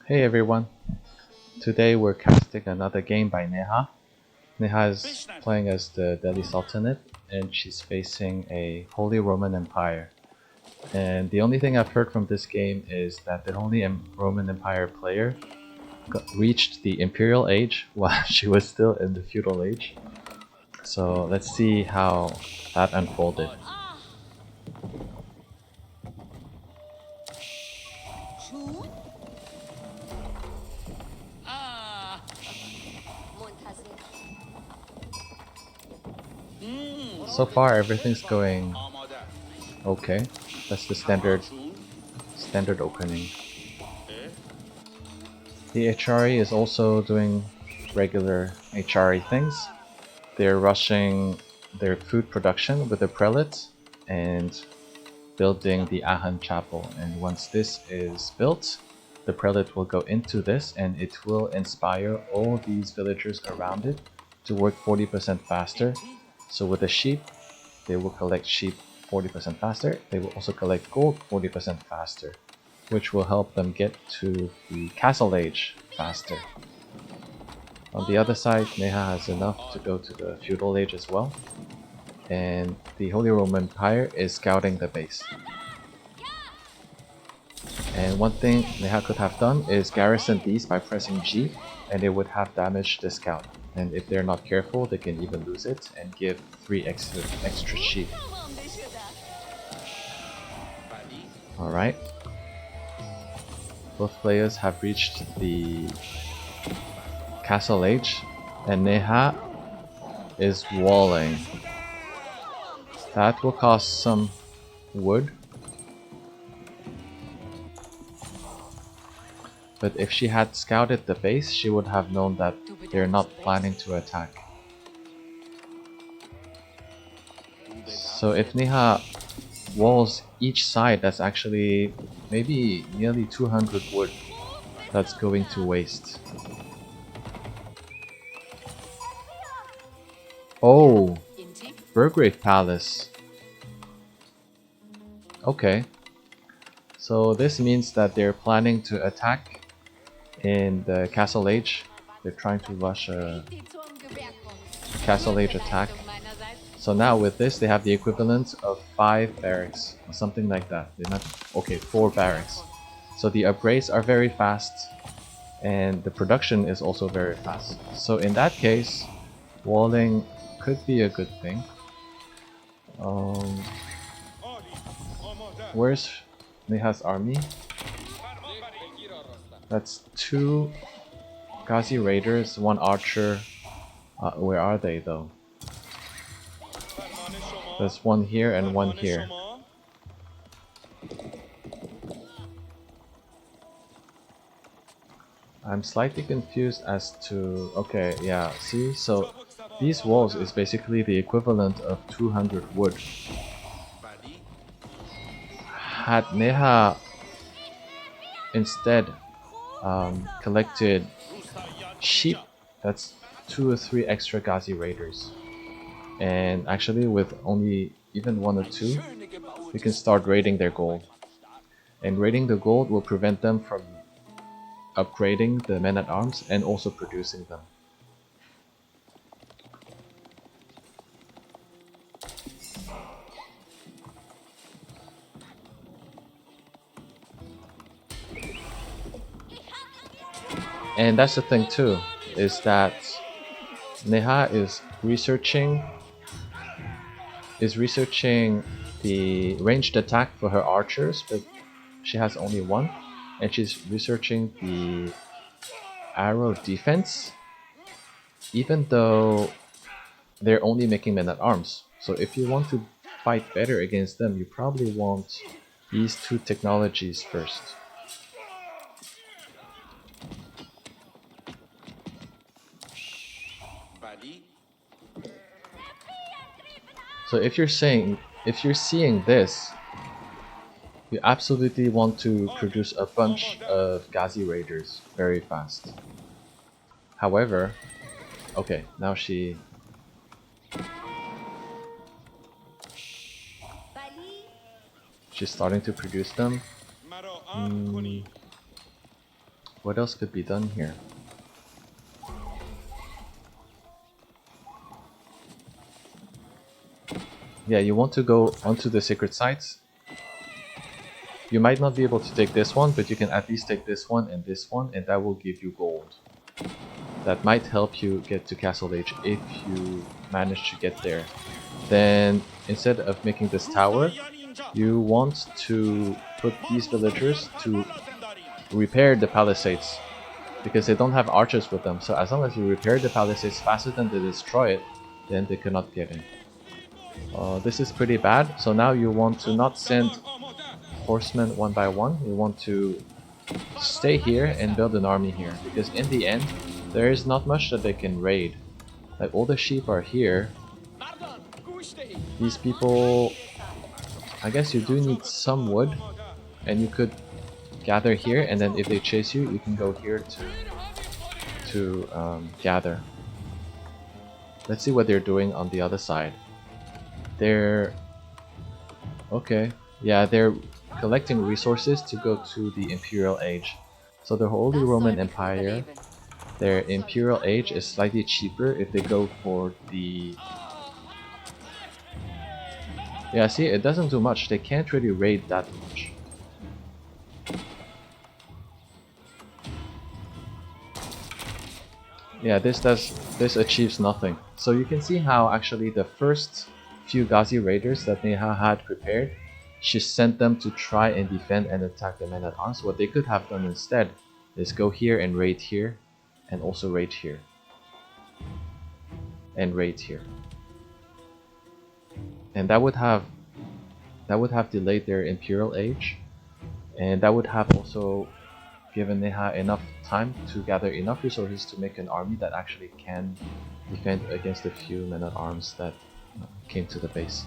Hey everyone, today we're casting another game by Neha. Neha is playing as the Delhi Sultanate and she's facing a Holy Roman Empire. And the only thing I've heard from this game is that the Holy Roman Empire player reached the imperial age while she was still in the feudal age. So let's see how that unfolded. So far everything's going okay. That's the standard opening. The HRE is also doing regular HRE things. They're rushing their food production with the prelates and building the Ahan chapel. And once this is built, the prelate will go into this and it will inspire all these villagers around it to work 40% faster. So with the sheep, they will collect sheep 40% faster. They will also collect gold 40% faster, which will help them get to the castle age faster. On the other side, Neha has enough to go to the feudal age as well, and the Holy Roman Empire is scouting the base. And one thing Neha could have done is garrison these by pressing G, and it would have damaged the scout. And if they're not careful, they can even lose it and give 3 extra sheep. Alright. Both players have reached the castle age, and Neha is walling. That will cost some wood. But if she had scouted the base, she would have known that they're not planning to attack. So if Neha walls each side, that's actually maybe nearly 200 wood that's going to waste. Oh, Burgrave Palace. Okay. So this means that they're planning to attack in the Castle Age. They're trying to rush a Castle Age attack. So now with this, they have the equivalent of 5 barracks, or something like that. They're not, okay, 4 barracks. So the upgrades are very fast, and the production is also very fast. So in that case, walling could be a good thing. Where's Neha's army? That's 2 Ghazi Raiders, 1 archer. Where are they though? There's 1 here and 1 here. I'm slightly confused as to... okay, yeah, see? So these walls is basically the equivalent of 200 wood. Had Neha instead collected sheep, that's 2 or 3 extra Ghazi Raiders. And actually with only even 1 or 2, we can start raiding their gold. And raiding the gold will prevent them from upgrading the men-at-arms and also producing them. And that's the thing too, is that Neha is researching the ranged attack for her archers, but she has only 1, and she's researching the arrow defense, even though they're only making men-at-arms. So if you want to fight better against them, you probably want these 2 technologies first. So if you're seeing this, you absolutely want to produce a bunch of Ghazi Raiders very fast. However, okay, now she's starting to produce them. What else could be done here? Yeah, you want to go onto the sacred sites. You might not be able to take this one, but you can at least take this one, and that will give you gold. That might help you get to Castle Age if you manage to get there. Then, instead of making this tower, you want to put these villagers to repair the palisades, because they don't have archers with them. So as long as you repair the palisades faster than they destroy it, then they cannot get in. This is pretty bad. So now you want to not send horsemen one by one. You want to stay here and build an army here, because in the end there is not much that they can raid. Like, all the sheep are here. These people, I guess you do need some wood, and you could gather here, and then if they chase you, you can go here to gather. Let's see what they're doing on the other side. They're okay. Yeah, they're collecting resources to go to the Imperial Age. So the Holy Roman Empire, their Imperial Age is slightly cheaper if they go for the... Yeah, see, it doesn't do much. They can't really raid that much. Yeah, this achieves nothing. So you can see how actually the first few Ghazi raiders that Neha had prepared, she sent them to try and defend and attack the men at arms. What they could have done instead is go here and raid here, and also raid here, and raid here, and that would have delayed their Imperial Age, and that would have also given Neha enough time to gather enough resources to make an army that actually can defend against the few men at arms that came to the base.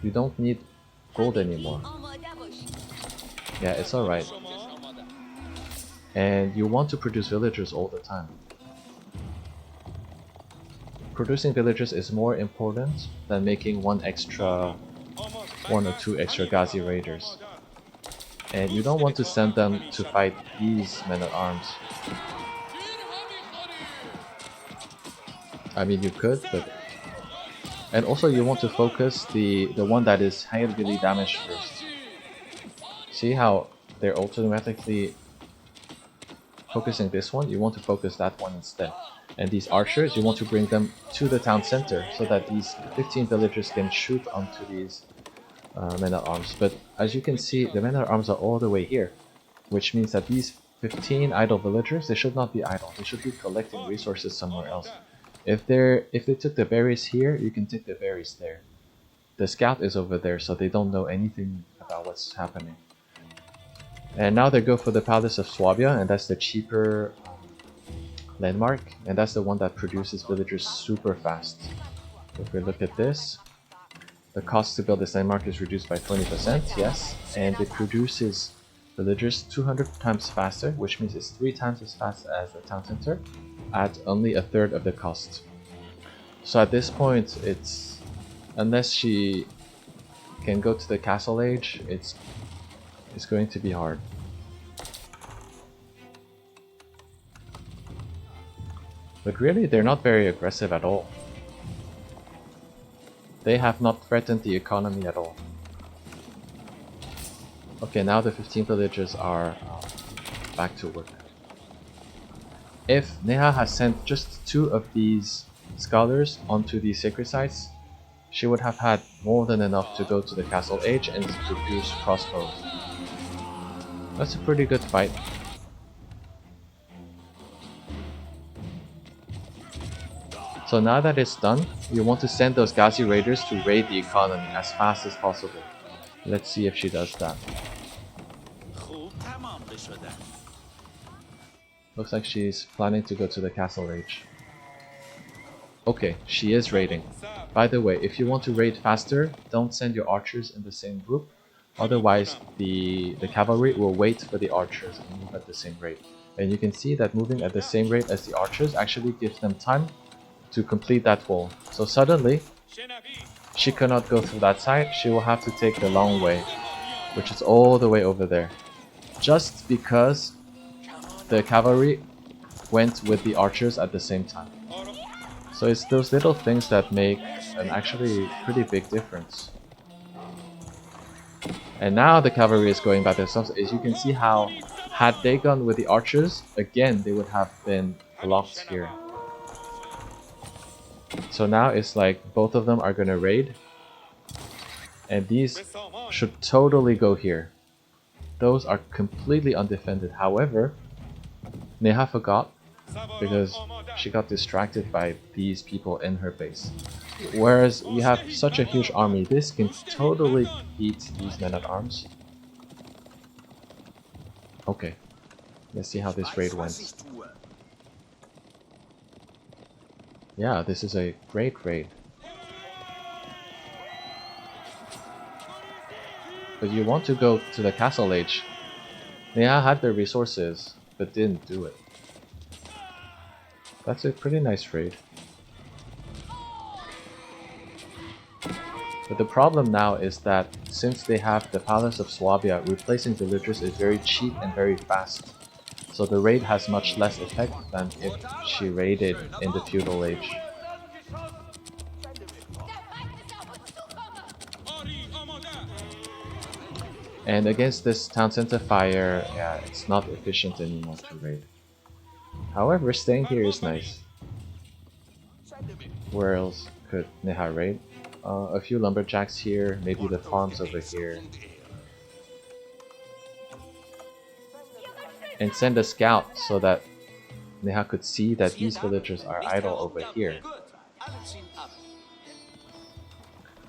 You don't need gold anymore. Yeah, it's alright. And you want to produce villagers all the time. Producing villagers is more important than making one or two extra Ghazi raiders. And you don't want to send them to fight these men at arms. I mean, you could, but... And also you want to focus the one that is heavily damaged first. See how they're automatically focusing this one? You want to focus that one instead. And these archers, you want to bring them to the town center so that these 15 villagers can shoot onto these men at arms. But as you can see, the men at arms are all the way here, which means that these 15 idle villagers, they should not be idle. They should be collecting resources somewhere else. If they took the berries here, you can take the berries there. The scout is over there, so they don't know anything about what's happening. And now they go for the Palace of Swabia, and that's the cheaper landmark, and that's the one that produces villagers super fast. If we look at this, the cost to build this landmark is reduced by 20%, yes, and it produces villagers 200 times faster, which means it's 3 times as fast as the town center, at only a third of the cost. So at this point, it's... unless she can go to the Castle Age, it's going to be hard. But really, they're not very aggressive at all. They have not threatened the economy at all. Okay, now the 15 villagers are back to work. If Neha has sent just 2 of these scholars onto these sacred sites, she would have had more than enough to go to the Castle Age and produce crossbows. That's a pretty good fight. So now that it's done, you want to send those Ghazi raiders to raid the economy as fast as possible. Let's see if she does that. Looks like she's planning to go to the Castle Age. Okay, she is raiding. By the way, if you want to raid faster, don't send your archers in the same group. Otherwise, the cavalry will wait for the archers and move at the same rate. And you can see that moving at the same rate as the archers actually gives them time to complete that wall. So suddenly, she cannot go through that side, she will have to take the long way. which is all the way over there. Just because the cavalry went with the archers at the same time. So it's those little things that make an actually pretty big difference. And now the cavalry is going by themselves. As you can see how, had they gone with the archers, again they would have been blocked here. So now it's like both of them are gonna raid. And these should totally go here. Those are completely undefended. However, Neha forgot because she got distracted by these people in her base. Whereas we have such a huge army, this can totally beat these men-at-arms. Okay, let's see how this raid went. Yeah, this is a great raid. But you want to go to the castle age. Neha had the resources, but didn't do it. That's a pretty nice raid. But the problem now is that since they have the Palace of Swabia, replacing villagers is very cheap and very fast. So the raid has much less effect than if she raided in the feudal age. And against this town center fire, yeah, it's not efficient anymore to raid. However, staying here is nice. Where else could Neha raid? A few lumberjacks here, maybe the farms over here. And send a scout so that Neha could see that these villagers are idle over here.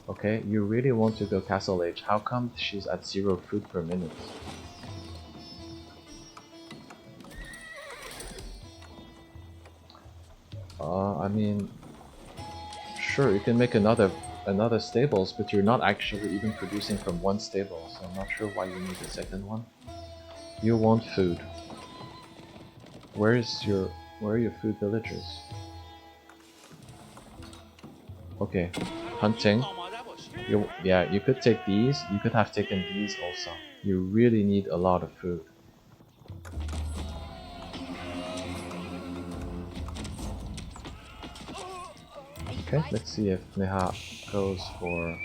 Okay, you really want to go Castle Age. How come she's at 0 food per minute? I mean, sure, you can make another stables, but you're not actually even producing from one stable, so I'm not sure why you need a second one. You want food. Where are your food villagers? Okay, hunting. Yeah, you could take these. You could have taken these also. You really need a lot of food. Okay, let's see if Neha goes for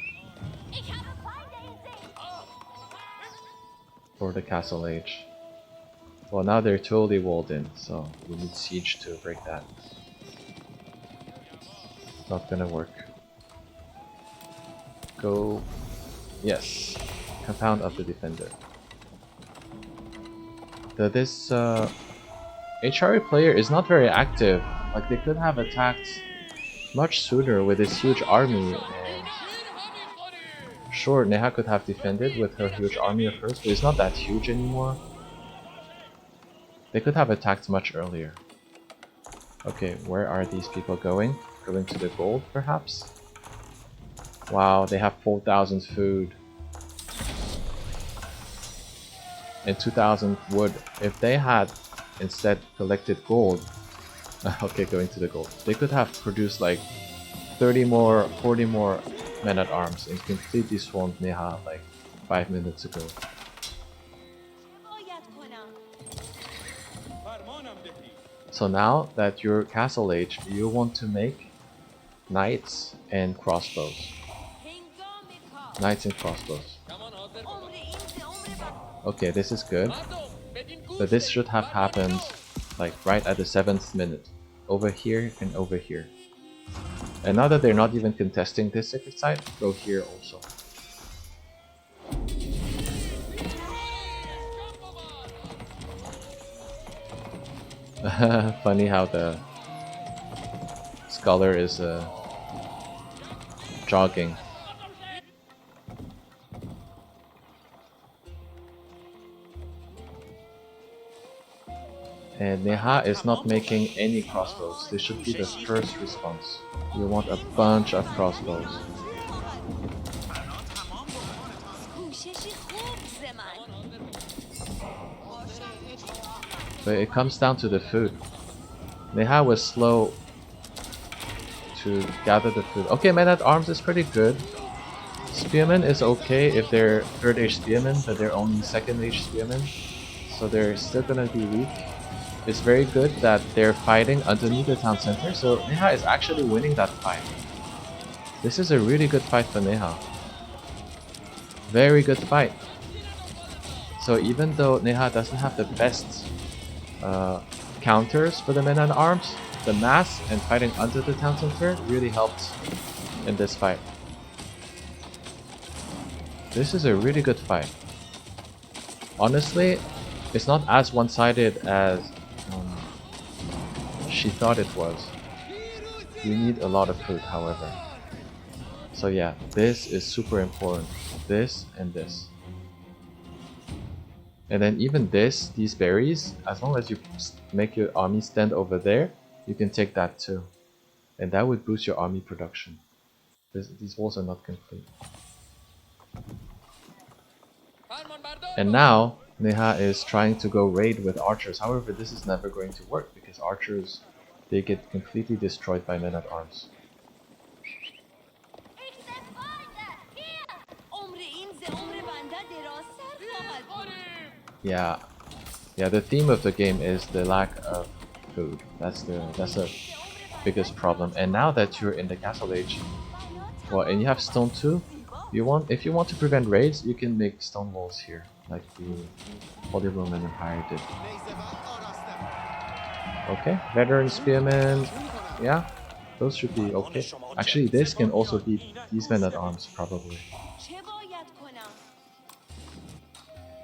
the castle age. Well, now they're totally walled in, so we need siege to break that. Not gonna work. Go. Yes. Compound of the defender. This HRE player is not very active. Like, they could have attacked much sooner with this huge army, and sure, Neha could have defended with her huge army of hers, but it's not that huge anymore. They could have attacked much earlier. Okay, where are these people going? Going to the gold, perhaps? Wow, they have 4,000 food. And 2,000 wood. If they had instead collected gold... okay, going to the gold. They could have produced like 30 more, 40 more men-at-arms and completely swarmed Neha like 5 minutes ago. So now that you're castle age, you want to make knights and crossbows. Knights and crossbows. Okay, this is good. But this should have happened like right at the 7th minute. Over here and over here. And now that they're not even contesting this sacred site, go here also. Funny how the scholar is jogging. And Neha is not making any crossbows. This should be the first response. You want a bunch of crossbows. But it comes down to the food. Neha was slow to gather the food. Okay, men-at-arms is pretty good. Spearmen is okay if they're 3rd age spearmen, but they're only 2nd age spearmen, so they're still gonna be weak. It's very good that they're fighting underneath the town center, so Neha is actually winning that fight. This is a really good fight for Neha. Very good fight. So even though Neha doesn't have the best counters for the men at arms, the mass and fighting under the town center really helped in this fight. This is a really good fight. Honestly, it's not as one-sided as she thought it was. You need a lot of food, however. So yeah, this is super important. This and this. And then even this, these berries, as long as you make your army stand over there, you can take that too. And that would boost your army production. These walls are not complete. And now, Neha is trying to go raid with archers. However, this is never going to work because archers, they get completely destroyed by men at arms. Yeah, the theme of the game is the lack of food. That's the biggest problem. And now that you're in the castle age, well, and you have stone too, if you want to prevent raids, you can make stone walls here, like the Holy Roman Empire did. Okay, veteran spearmen, yeah, those should be okay. Actually, this can also beat these men at arms probably.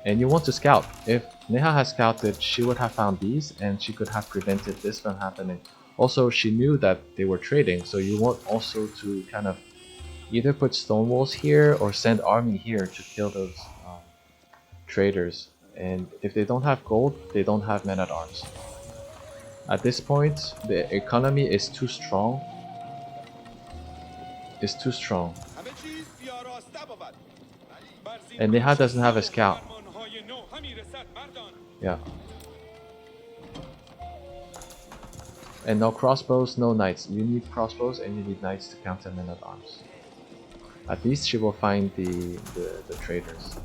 And you want to scout. If Neha has scouted, she would have found these and she could have prevented this from happening. Also, she knew that they were trading, so you want also to kind of either put stone walls here or send army here to kill those traders. And if they don't have gold, they don't have men at arms. At this point, the economy is too strong. It's too strong. And Neha doesn't have a scout. Yeah. And no crossbows, no knights. You need crossbows and you need knights to counter men at arms. At least she will find the traders.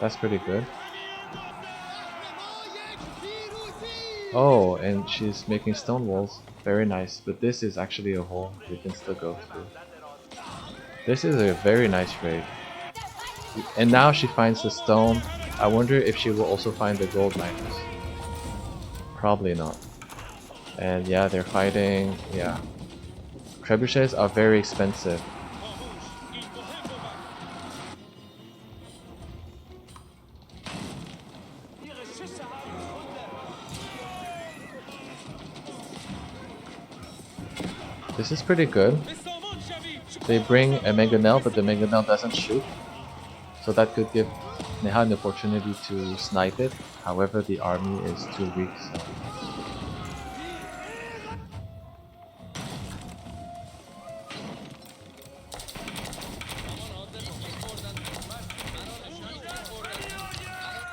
That's pretty good. Oh, and she's making stone walls. Very nice. But this is actually a hole we can still go through. This is a very nice raid. And now she finds the stone. I wonder if she will also find the gold miners. Probably not. And yeah, they're fighting. Yeah. Trebuchets are very expensive. This is pretty good. They bring a mangonel, but the mangonel doesn't shoot. So that could give Neha an opportunity to snipe it. However, the army is too weak. So.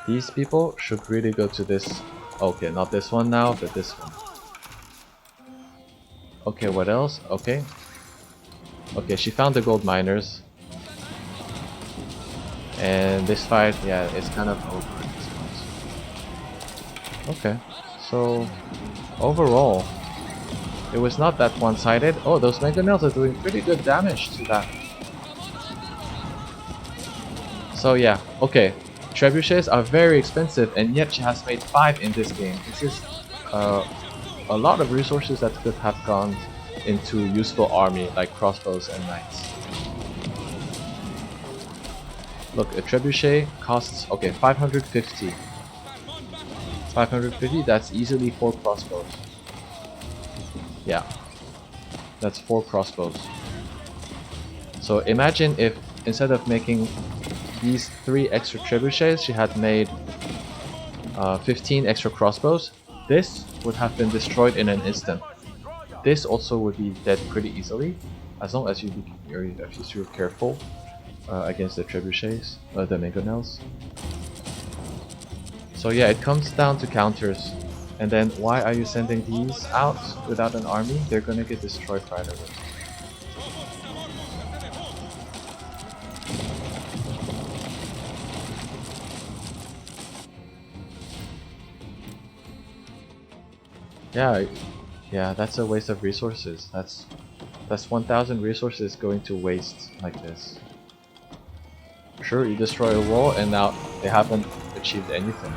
These people should really go to this. Okay, not this one now, but this one. Okay, what else? Okay. Okay, she found the gold miners. And this fight, yeah, it's kind of over at this point. Okay, so overall, it was not that one-sided. Oh, those mangonels are doing pretty good damage to that. So yeah, okay. Trebuchets are very expensive, and yet she has made 5 in this game. This is a lot of resources that could have gone into useful army, like crossbows and knights. Look, a trebuchet costs, okay, 550. 550, that's easily 4 crossbows. Yeah, that's 4 crossbows. So imagine if instead of making these 3 extra trebuchets, she had made 15 extra crossbows. This would have been destroyed in an instant. This also would be dead pretty easily, as long as you're careful against the trebuchets, the mangonels. So yeah, it comes down to counters. And then why are you sending these out without an army? They're gonna get destroyed right away. Yeah, yeah, that's a waste of resources. That's 1,000 resources going to waste like this. Sure, you destroy a wall and now they haven't achieved anything.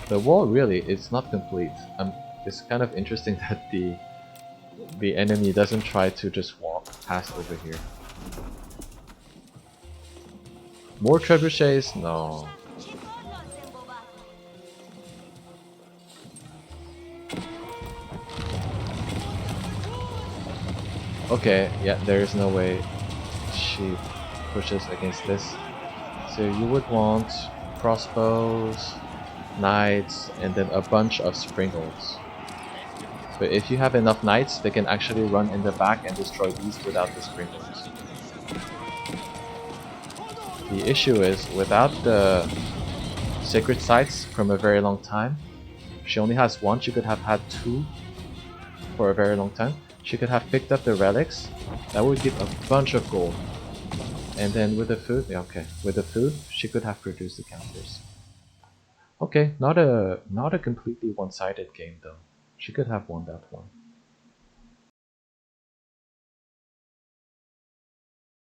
The wall really is not complete. It's kind of interesting that the enemy doesn't try to just walk past over here. More trebuchets? No. Okay, yeah, there is no way she pushes against this. So you would want crossbows, knights, and then a bunch of springles. But if you have enough knights, they can actually run in the back and destroy these without the springles. The issue is, without the sacred sites from a very long time, she only has one, she could have had two for a very long time. She could have picked up the relics, that would give a bunch of gold. And then with the food, yeah, okay, with the food, she could have produced the counters. Okay, not a completely one-sided game though. She could have won that one.